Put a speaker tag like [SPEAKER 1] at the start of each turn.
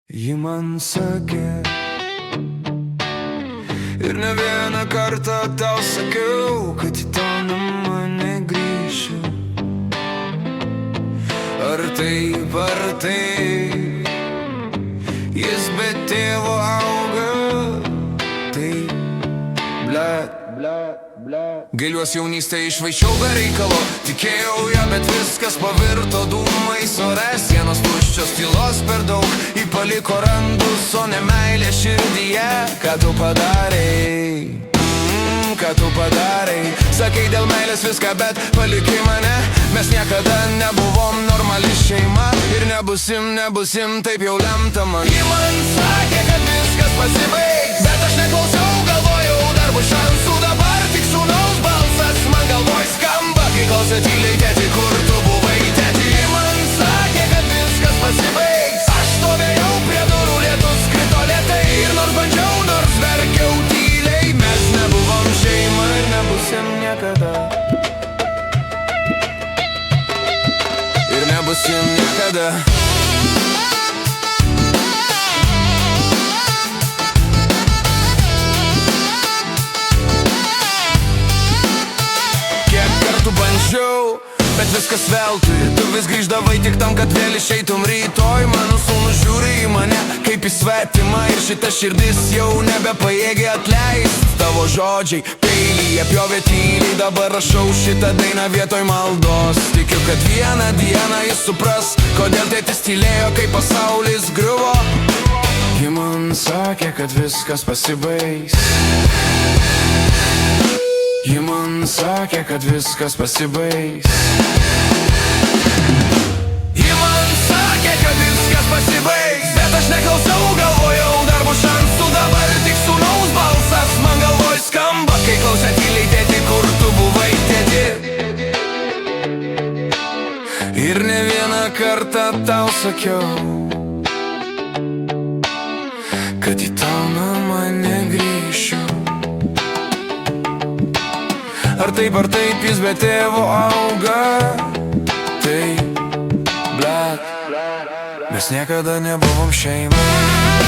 [SPEAKER 1] Ji man sakė ir ne vieną kartą tau sakiau, kad į tą namą negrįšiu. Ar taip, jis be tėvo auga. Taip, blet. Gailiuos jaunystę išvaišiau be reikalo, tikėjau ją, bet viskas pavirto dūmais ore. Sienos tuščios, tylos per daug, jį paliko randus, o ne meilė širdyje. Ką tu padarei? Ką tu padarei? Sakai dėl meilės viską, bet palikai mane. Mes niekada nebuvom normali šeima ir nebusim, taip jau lemta man. Ji man sakė, kad viskas pasibaigs, bet aš neklausau, galvojau, dar bus šansų. Dabar tik sūnaus balsas man galvoj skamba, kai klausė tyliai, tėti, kur tu buvai, tėti. Ji man sakė, kad viskas pasibaigs. Aš stovėjau prie durų, lietus krito lėtai, ir nors bandžiau, nors verkiau tyliai, mes nebuvom šeima ir nebusim niekada. Ir nebusim niekada. Bandžiau, bet viskas veltui. Tu vis grįždavai tik tam, kad vėl išeitum rytoj. Mano sūnus žiūri į mane kaip į svetimą, ir šita širdis jau nebepajėgia atleist. Tavo žodžiai peilyje pjovė tyliai, dabar rašau šitą dainą vietoj maldos. Tikiu, kad vieną dieną jis supras, kodėl tėtis tylėjo, kai pasaulis griuvo. Ji man sakė, kad viskas pasibaigs. Ji man sakė, kad viskas pasibaigs. Ji man sakė, kad viskas pasibaigs, bet aš neklausau, galvojau, dar bus šansų. Dabar tik sūnaus balsas man galvoj skamba, kai klausė tyliai, tėti, kur tu buvai, tėti. Ir ne vieną kartą tau sakiau, kad į tau namą negrįšiu. Ar taip jis be tėvo auga. Taip, blet, mes niekada nebuvom šeima.